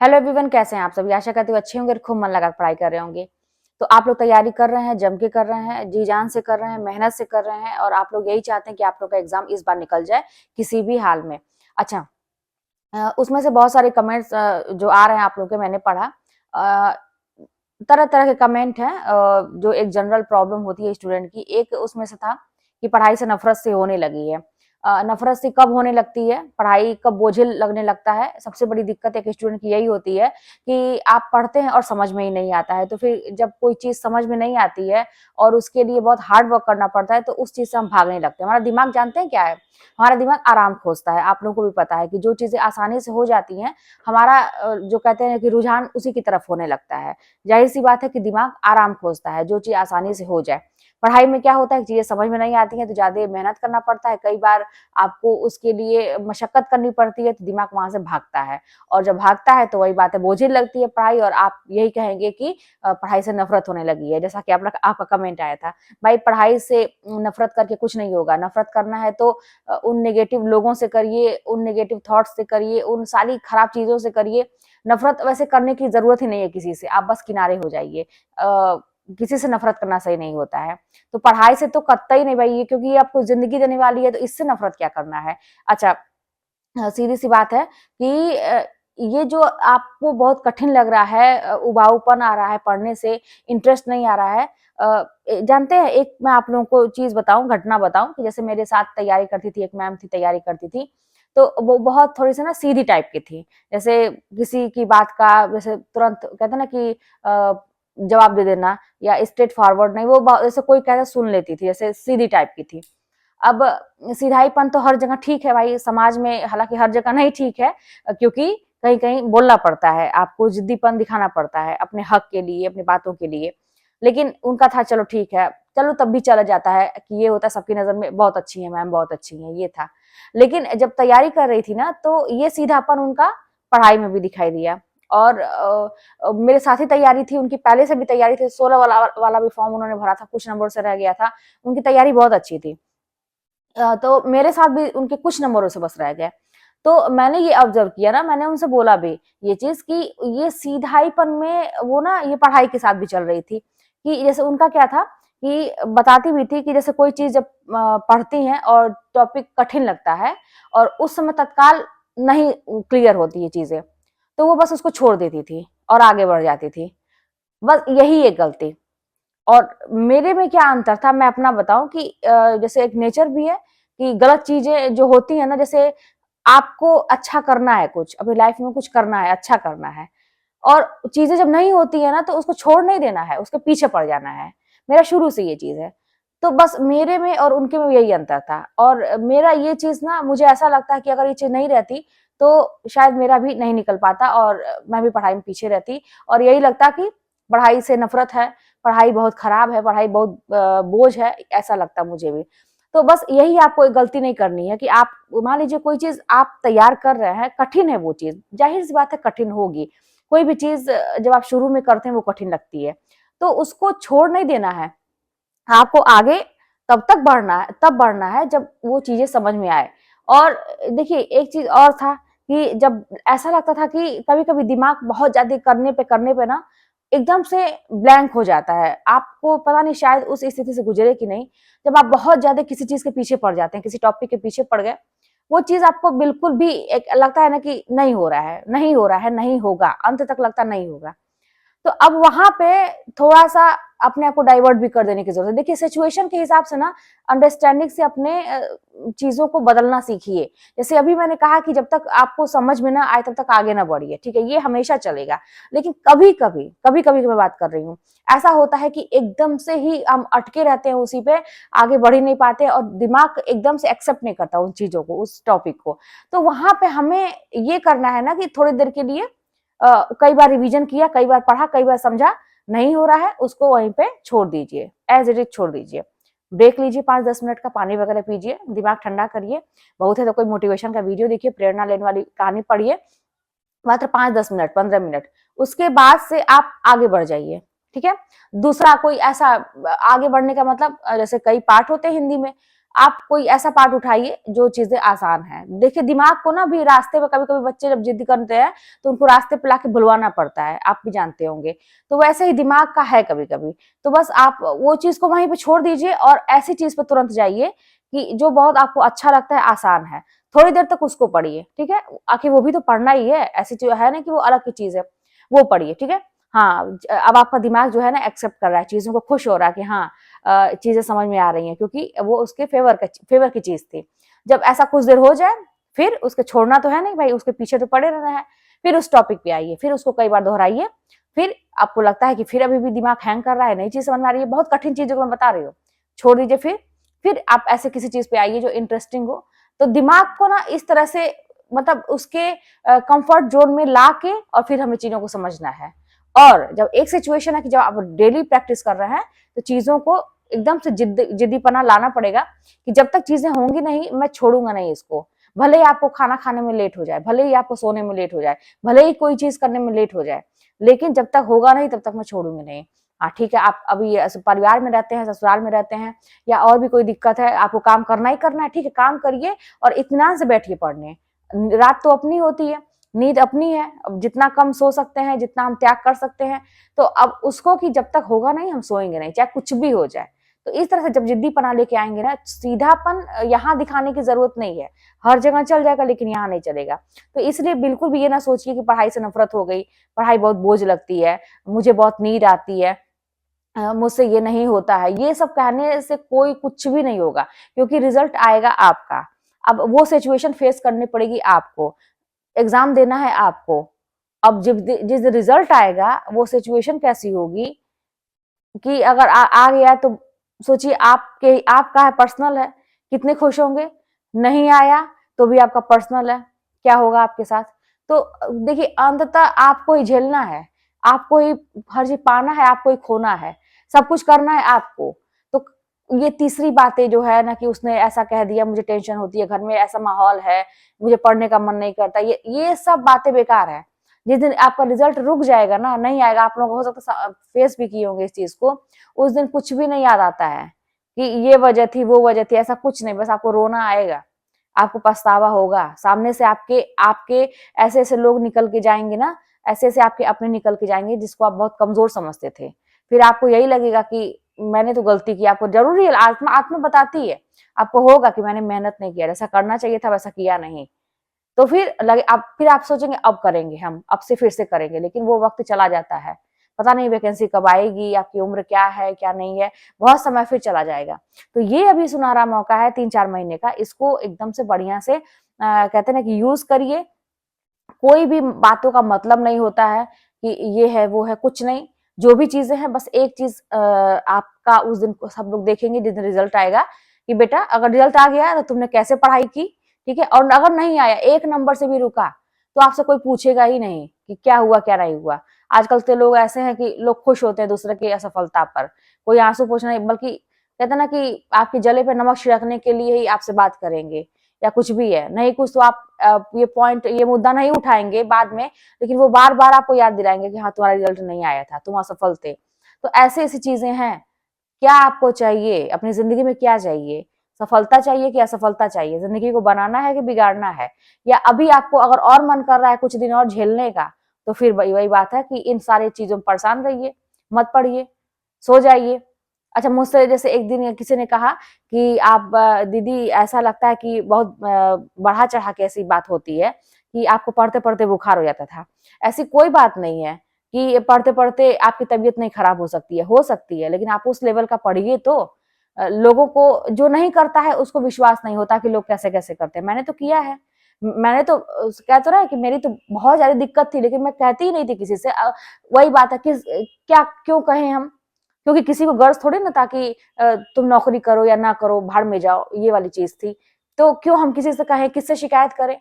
Hello everyone, कैसे हैं आप सभी। आशा करती हूँ अच्छे होंगे और खूब मन लगा पढ़ाई कर रहे होंगे। तो आप लोग तैयारी कर रहे हैं, जम के कर रहे हैं, जी जान से कर रहे हैं, मेहनत से कर रहे हैं और आप लोग यही चाहते हैं कि आप लोग का एग्जाम इस बार निकल जाए किसी भी हाल में। अच्छा, उसमें से बहुत सारे कमेंट्स जो आ रहे हैं आप लोग के, मैंने पढ़ा। तरह तरह के कमेंट हैं। जो एक जनरल प्रॉब्लम होती है स्टूडेंट की, एक उसमें से था कि पढ़ाई से नफरत से होने लगी है। नफरत से कब होने लगती है, पढ़ाई कब बोझिल लगने लगता है। सबसे बड़ी दिक्कत एक स्टूडेंट की यही होती है कि आप पढ़ते हैं और समझ में ही नहीं आता है। तो फिर जब कोई चीज समझ में नहीं आती है और उसके लिए बहुत हार्ड वर्क करना पड़ता है, तो उस चीज से हम भागने लगते हैं। हमारा दिमाग जानते हैं क्या है, हमारा दिमाग आराम खोजता है। आप लोगों को भी पता है कि जो चीजें आसानी से हो जाती हैं, हमारा जो कहते हैं कि रुझान उसी की तरफ होने लगता है। जाहिर सी बात है कि दिमाग आराम खोजता है, जो चीज आसानी से हो जाए। पढ़ाई में क्या होता है, चीजें समझ में नहीं आती हैं तो ज्यादा मेहनत करना पड़ता है। कई बार आपको उसके लिए मशक्कत करनी पड़ती है, तो दिमाग वहां से भागता है। और जब भागता है तो वही बात है, बोझिल लगती है पढ़ाई और आप यही कहेंगे कि पढ़ाई से नफरत होने लगी है। जैसा कि आपका कमेंट आया था, भाई पढ़ाई से नफरत करके कुछ नहीं होगा। नफरत करना है तो उन नेगेटिव लोगों से करिए, उन नेगेटिव थॉट्स से करिए, उन सारी खराब चीजों से करिए। नफरत वैसे करने की जरूरत ही नहीं है किसी से, आप बस किनारे हो जाइए। किसी से नफरत करना सही नहीं होता है। तो पढ़ाई से तो कतई नहीं भाई, ये क्योंकि ये आपको जिंदगी देने वाली है, तो इससे नफरत क्या करना है। अच्छा, सीधी सी बात है कि ये जो आपको बहुत कठिन लग रहा है, उबाऊपन आ रहा है पढ़ने से, इंटरेस्ट नहीं आ रहा है। जानते हैं, एक मैं आप लोगों को चीज बताऊं, घटना बताऊं कि जैसे मेरे साथ तैयारी करती थी एक मैम थी, तैयारी करती थी। तो वो बहुत थोड़ी सी ना सीधी टाइप की थी। जैसे किसी की बात का जैसे तुरंत कहते हैं ना कि जवाब दे देना, या स्ट्रेट फॉरवर्ड नहीं, वो जैसे कोई कहता सुन लेती थी, जैसे सीधी टाइप की थी। अब सिधाईपन तो हर जगह ठीक है भाई समाज में, हालांकि हर जगह नहीं ठीक है, क्योंकि कहीं कहीं बोलना पड़ता है, आपको जिद्दीपन दिखाना पड़ता है अपने हक के लिए, अपनी बातों के लिए। लेकिन उनका था चलो ठीक है, चलो तब भी चला जाता है कि ये होता है सबकी नजर में बहुत अच्छी है मैम, बहुत अच्छी है, ये था। लेकिन जब तैयारी कर रही थी ना, तो ये सीधापन उनका पढ़ाई में भी दिखाई दिया। और मेरे साथ ही तैयारी थी, उनकी पहले से भी तैयारी थी, 16 वाला भी फॉर्म उन्होंने भरा था, कुछ नंबर से रह गया था। उनकी तैयारी बहुत अच्छी थी। तो मेरे साथ भी उनके कुछ नंबरों से बस रह गए। तो मैंने ये ऑब्जर्व किया ना, मैंने उनसे बोला भी ये चीज कि ये सीधाईपन में वो ना ये पढ़ाई के साथ भी चल रही थी। कि जैसे उनका क्या था कि बताती भी थी कि जैसे कोई चीज जब पढ़ती हैं और टॉपिक कठिन लगता है और उस समय तत्काल नहीं क्लियर होती ये चीजें, तो वो बस उसको छोड़ देती थी और आगे बढ़ जाती थी। बस यही एक गलती। और मेरे में क्या अंतर था, मैं अपना बताऊं कि जैसे एक नेचर भी है कि गलत चीजें जो होती है ना, जैसे आपको अच्छा करना है, कुछ अपनी लाइफ में कुछ करना है, अच्छा करना है, और चीजें जब नहीं होती है ना, तो उसको छोड़ नहीं देना है, उसके पीछे पड़ जाना है। मेरा शुरू से ये चीज है। तो बस मेरे में और उनके में यही अंतर था। और मेरा ये चीज ना, मुझे ऐसा लगता है कि अगर ये चीज नहीं रहती तो शायद मेरा भी नहीं निकल पाता और मैं भी पढ़ाई में पीछे रहती, और यही लगता कि पढ़ाई से नफरत है, पढ़ाई बहुत खराब है, पढ़ाई बहुत बोझ है, ऐसा लगता मुझे भी। तो बस यही आपको एक गलती नहीं करनी है कि आप मान लीजिए कोई चीज आप तैयार कर रहे हैं, कठिन है वो चीज, जाहिर सी बात है कठिन होगी। कोई भी चीज जब आप शुरू में करते हैं वो कठिन लगती है, तो उसको छोड़ नहीं देना है। आपको आगे तब तक बढ़ना है, तब बढ़ना है जब वो चीजें समझ में आए। और देखिए एक चीज और था कि जब ऐसा लगता था कि कभी कभी दिमाग बहुत ज्यादा करने पे ना एकदम से ब्लैंक हो जाता है। आपको पता नहीं शायद उस स्थिति से गुजरे कि नहीं, जब आप बहुत ज्यादा किसी चीज के पीछे पड़ जाते हैं, किसी टॉपिक के पीछे पड़ गए, वो चीज आपको बिल्कुल भी एक लगता है ना कि नहीं हो रहा है, नहीं हो रहा है, नहीं होगा, अंत तक लगता नहीं होगा। तो अब वहां पे थोड़ा सा अपने आप को डाइवर्ट भी कर देने की जरूरत है। देखिए सिचुएशन के हिसाब से ना अंडरस्टैंडिंग से अपने चीजों को बदलना सीखिए। जैसे अभी मैंने कहा कि जब तक आपको समझ में ना आए तब तक आगे ना बढ़िए, ठीक है, ये हमेशा चलेगा। लेकिन कभी कभी की मैं बात कर रही हूँ, ऐसा होता है कि एकदम से ही हम अटके रहते हैं उसी पे, आगे बढ़ ही नहीं पाते और दिमाग एकदम से एक्सेप्ट नहीं करता उन चीजों को, उस टॉपिक को। तो वहां पे हमें ये करना है ना कि थोड़ी देर के लिए कई बार रिवीजन किया, कई बार पढ़ा, कई बार समझा, नहीं हो रहा है उसको वहीं पे छोड़ दीजिए, एज इट इज छोड़ दीजिए। ब्रेक लीजिए, 5-10 मिनट का पानी वगैरह पीजिए, दिमाग ठंडा करिए। बहुत है तो कोई मोटिवेशन का वीडियो देखिए, प्रेरणा लेने वाली कहानी पढ़िए, मात्र 5-10 मिनट, 15 मिनट। उसके बाद से आप आगे बढ़ जाइए, ठीक है। दूसरा कोई ऐसा आगे बढ़ने का मतलब जैसे कई पार्ट होते हैं हिंदी में, आप कोई ऐसा पार्ट उठाइए जो चीजें आसान है। देखिए दिमाग को ना भी रास्ते में कभी कभी बच्चे जब जिद करते हैं तो उनको रास्ते पे लाके भुलवाना पड़ता है, आप भी जानते होंगे। तो वैसे ही दिमाग का है कभी कभी। तो बस आप वो चीज को वहीं पे छोड़ दीजिए और ऐसी चीज पे तुरंत जाइए कि जो बहुत आपको अच्छा लगता है, आसान है। थोड़ी देर तक उसको पढ़िए, ठीक है। आखिर वो भी तो पढ़ना ही है, ऐसी चीज है ना कि वो अलग की चीज है, वो पढ़िए, ठीक है। हाँ, अब आपका दिमाग जो है ना एक्सेप्ट कर रहा है चीजों को, खुश हो रहा है कि हाँ चीजें समझ में आ रही हैं, क्योंकि वो उसके फेवर की चीज थी। जब ऐसा कुछ देर हो जाए, फिर उसके छोड़ना तो है नहीं भाई, उसके पीछे तो पड़े रहना है। फिर उस टॉपिक पे आइए, फिर उसको कई बार दोहराइए। फिर आपको लगता है कि फिर अभी भी दिमाग हैंग कर रहा है, नई चीज समझ में आ रही है, बहुत कठिन चीजों को मैं बता रही हूँ, छोड़ दीजिए। फिर आप ऐसे किसी चीज पे आइए जो इंटरेस्टिंग हो। तो दिमाग को ना इस तरह से मतलब उसके कंफर्ट जोन में ला के और फिर हमें चीजों को समझना है। और जब एक सिचुएशन है कि जब आप डेली प्रैक्टिस कर रहे हैं तो चीजों को एकदम से जिद्दीपना लाना पड़ेगा कि जब तक चीजें होंगी नहीं मैं छोड़ूंगा नहीं इसको। भले ही आपको खाना खाने में लेट हो जाए, भले ही आपको सोने में लेट हो जाए, भले ही कोई चीज करने में लेट हो जाए, लेकिन जब तक होगा नहीं तब तक मैं छोड़ूंगी नहीं। हाँ ठीक है, आप अभी परिवार में रहते हैं, ससुराल में रहते हैं, या और भी कोई दिक्कत है, आपको काम करना ही करना है, ठीक है काम करिए और इत्मीनान से बैठिए पढ़ने। रात तो अपनी होती है, नींद अपनी है, अब जितना कम सो सकते हैं, जितना हम त्याग कर सकते हैं, तो अब उसको कि जब तक होगा नहीं हम सोएंगे नहीं, चाहे कुछ भी हो जाए। तो इस तरह से जब जिद्दीपना लेके आएंगे ना, सीधापन यहाँ दिखाने की जरूरत नहीं है, हर जगह चल जाएगा लेकिन यहाँ नहीं चलेगा। तो इसलिए बिल्कुल भी ये ना सोचिए कि पढ़ाई से नफरत हो गई, पढ़ाई बहुत बोझ लगती है, मुझे बहुत नींद आती है, मुझसे ये नहीं होता है। ये सब कहने से कोई कुछ भी नहीं होगा, क्योंकि रिजल्ट आएगा आपका। अब वो सिचुएशन फेस करनी पड़ेगी आपको, एग्जाम देना है आपको। अब जिस रिजल्ट आएगा वो सिचुएशन कैसी होगी कि अगर आ गया तो सोचिए आपका है, पर्सनल है, कितने खुश होंगे। नहीं आया तो भी आपका पर्सनल है, क्या होगा आपके साथ। तो देखिए अंततः आपको ही झेलना है, आपको ही हर चीज पाना है, आपको ही खोना है, सब कुछ करना है आपको। तो ये तीसरी बातें जो है ना कि उसने ऐसा कह दिया, मुझे टेंशन होती है, घर में ऐसा माहौल है, मुझे पढ़ने का मन नहीं करता, ये सब बातें बेकार है। जिस दिन आपका रिजल्ट रुक जाएगा ना, नहीं आएगा, आप लोग हो सकता है फेस भी किए होंगे इस चीज को, उस दिन कुछ भी नहीं याद आता है कि ये वजह थी वो वजह थी, ऐसा कुछ नहीं, बस आपको रोना आएगा, आपको पछतावा होगा। सामने से आपके आपके ऐसे ऐसे लोग निकल के जाएंगे ना, ऐसे ऐसे आपके अपने निकल के जाएंगे जिसको आप बहुत कमजोर समझते थे। फिर आपको यही लगेगा कि मैंने तो गलती की। आपको जरूरी है, आत्मा आत्मा बताती है, आपको होगा कि मैंने मेहनत नहीं किया, जैसा करना चाहिए था वैसा किया नहीं। तो फिर आप सोचेंगे अब करेंगे, हम अब से फिर से करेंगे, लेकिन वो वक्त चला जाता है, पता नहीं वैकेंसी कब आएगी, आपकी उम्र क्या है क्या नहीं है, बहुत समय फिर चला जाएगा। तो ये अभी सुनहरा मौका है 3-4 महीने का, इसको एकदम से बढ़िया से कहते हैं ना कि यूज करिए। कोई भी बातों का मतलब नहीं होता है कि ये है वो है, कुछ नहीं। जो भी चीजें हैं बस एक चीज आपका उस दिन को सब लोग देखेंगे जिस दिन रिजल्ट आएगा कि बेटा अगर रिजल्ट आ गया तो तुमने कैसे पढ़ाई की, ठीक है। और अगर नहीं आया, एक नंबर से भी रुका, तो आपसे कोई पूछेगा ही नहीं कि क्या हुआ क्या नहीं हुआ। आजकल के लोग ऐसे हैं कि लोग खुश होते हैं दूसरे की असफलता पर, कोई आंसू पोंछना नहीं, बल्कि कहते हैं ना कि आपके जले पे नमक छिड़कने के लिए ही आपसे बात करेंगे, या कुछ भी है नहीं कुछ तो आप ये पॉइंट ये मुद्दा नहीं उठाएंगे बाद में, लेकिन वो बार बार आपको याद दिलाएंगे कि हाँ तुम्हारा रिजल्ट नहीं आया था, तुम असफल थे। तो ऐसी ऐसी चीजें हैं। क्या आपको चाहिए अपनी जिंदगी में, क्या चाहिए, सफलता चाहिए कि असफलता चाहिए, जिंदगी को बनाना है कि बिगाड़ना है। या अभी आपको अगर और मन कर रहा है कुछ दिन और झेलने का, तो फिर वही बात है कि इन सारी चीजों में परेशान रहिए, मत पढ़िए, सो जाइए। अच्छा, मुझसे जैसे एक दिन किसी ने कहा कि आप दीदी ऐसा लगता है कि बहुत बढ़ा चढ़ा के ऐसी बात होती है कि आपको पढ़ते पढ़ते बुखार हो जाता था। ऐसी कोई बात नहीं है कि पढ़ते पढ़ते आपकी तबीयत नहीं खराब हो सकती है, लेकिन आप उस लेवल का पढ़िए तो लोगों को जो नहीं करता है उसको विश्वास नहीं होता कि लोग कैसे कैसे करते हैं। मैंने तो किया है, मैंने तो कह तो रहा है कि मेरी तो बहुत ज्यादा दिक्कत थी, लेकिन मैं कहती ही नहीं थी किसी से। वही बात है कि क्या क्यों कहें हम, क्योंकि किसी को गर्ज थोड़ी ना था कि तुम नौकरी करो या ना करो, भाड़ में जाओ, ये वाली चीज थी। तो क्यों हम किसी से कहें, किससे शिकायत करें।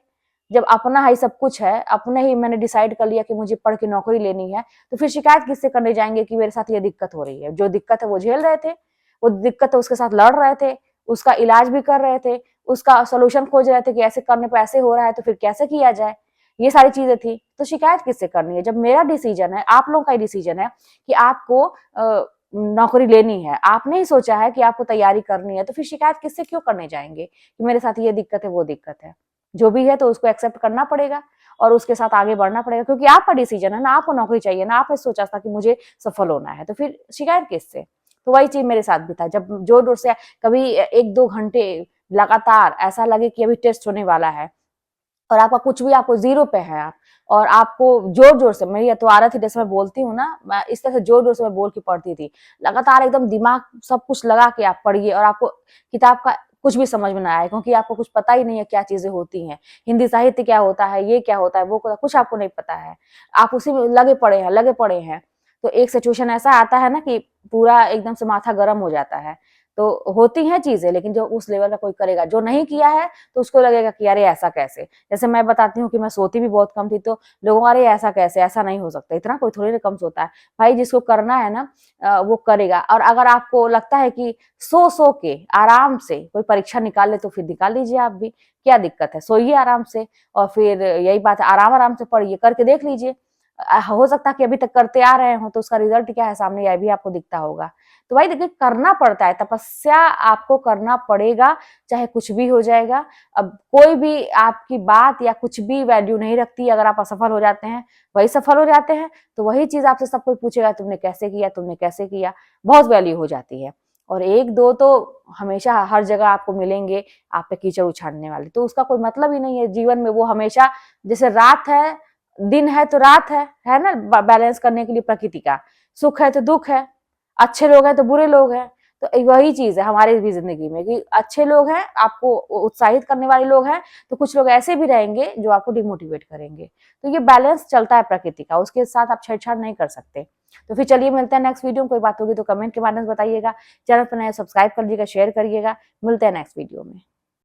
जब अपना ही सब कुछ है, अपने ही मैंने डिसाइड कर लिया कि मुझे पढ़ के नौकरी लेनी है, तो फिर शिकायत किससे करने जाएंगे कि मेरे साथ ये दिक्कत हो रही है। जो दिक्कत है वो झेल रहे थे, वो दिक्कत है उसके साथ लड़ रहे थे, उसका इलाज भी कर रहे थे, उसका सोल्यूशन खोज रहे थे कि ऐसे करने पे ऐसे हो रहा है तो फिर कैसे किया जाए, ये सारी चीजें थी। तो शिकायत किससे करनी है, जब मेरा डिसीजन है, आप लोगों का ही डिसीजन है कि आपको नौकरी लेनी है, आपने ही सोचा है कि आपको तैयारी करनी है, तो फिर शिकायत किससे क्यों करने जाएंगे कि मेरे साथ ये दिक्कत है वो दिक्कत है। जो भी है तो उसको एक्सेप्ट करना पड़ेगा और उसके साथ आगे बढ़ना पड़ेगा, क्योंकि आपका डिसीजन है ना, आपको नौकरी चाहिए ना, आपने सोचा था कि मुझे सफल होना है, तो फिर शिकायत किससे। तो वही चीज मेरे साथ भी था, जब जोर जोर से कभी 1-2 घंटे लगातार ऐसा लगे कि अभी टेस्ट होने वाला है और आपका कुछ भी, आपको जीरो पे है आप, और आपको जोर जोर से, मेरी तो आदत थी जैसे मैं बोलती हूँ ना, मैं इस तरह से जोर जोर से मैं बोल के पढ़ती थी, लगातार एकदम दिमाग सब कुछ लगा के आप पढ़िए और आपको किताब का कुछ भी समझ में ना आए, क्योंकि आपको कुछ पता ही नहीं है क्या चीजें होती हैं, हिंदी साहित्य क्या होता है, ये क्या होता है, वो कुछ आपको नहीं पता है, आप उसी में लगे पड़े हैं। तो एक सिचुएशन ऐसा आता है ना कि पूरा एकदम से माथा गर्म हो जाता है। तो होती हैं चीजें, लेकिन जो उस लेवल का कोई करेगा, जो नहीं किया है तो उसको लगेगा कि अरे ऐसा कैसे। जैसे मैं बताती हूँ कि मैं सोती भी बहुत कम थी, तो लोगों अरे ऐसा कैसे, ऐसा नहीं हो सकता, इतना कोई थोड़ी ना कम सोता है। भाई जिसको करना है ना वो करेगा। और अगर आपको लगता है कि सो के आराम से कोई परीक्षा निकाल ले, तो फिर निकाल लीजिए आप भी, क्या दिक्कत है, सोइए आराम से, और फिर यही बात है, आराम आराम से पढ़िए, करके देख लीजिए। हो सकता है कि अभी तक करते आ रहे हो तो उसका रिजल्ट क्या है सामने, यह भी आपको दिखता होगा। तो भाई देखिए, करना पड़ता है, तपस्या आपको करना पड़ेगा, चाहे कुछ भी हो जाएगा। अब कोई भी आपकी बात या कुछ भी वैल्यू नहीं रखती, अगर आप असफल हो जाते हैं, वही सफल हो जाते हैं, तो वही चीज आपसे सब कोई पूछेगा, तुमने कैसे किया, तुमने कैसे किया, बहुत वैल्यू हो जाती है। और 1-2 तो हमेशा हर जगह आपको मिलेंगे, आप पे कीचड़ उछालने वाले, तो उसका कोई मतलब ही नहीं है जीवन में। वो हमेशा, जैसे रात है, दिन है तो रात है ना, बैलेंस करने के लिए प्रकृति का, सुख है तो दुख है, अच्छे लोग हैं तो बुरे लोग हैं। तो वही चीज है हमारे भी जिंदगी में कि अच्छे लोग हैं, आपको उत्साहित करने वाले लोग हैं, तो कुछ लोग ऐसे भी रहेंगे जो आपको डिमोटिवेट करेंगे। तो ये बैलेंस चलता है प्रकृति का, उसके साथ आप छेड़छाड़ नहीं कर सकते। तो फिर चलिए मिलते हैं नेक्स्ट वीडियो में। कोई बात होगी तो कमेंट के माध्यम से बताइएगा, चैनल पर नए सब्सक्राइब कर लीजिएगा, शेयर करिएगा। मिलते हैं नेक्स्ट वीडियो में।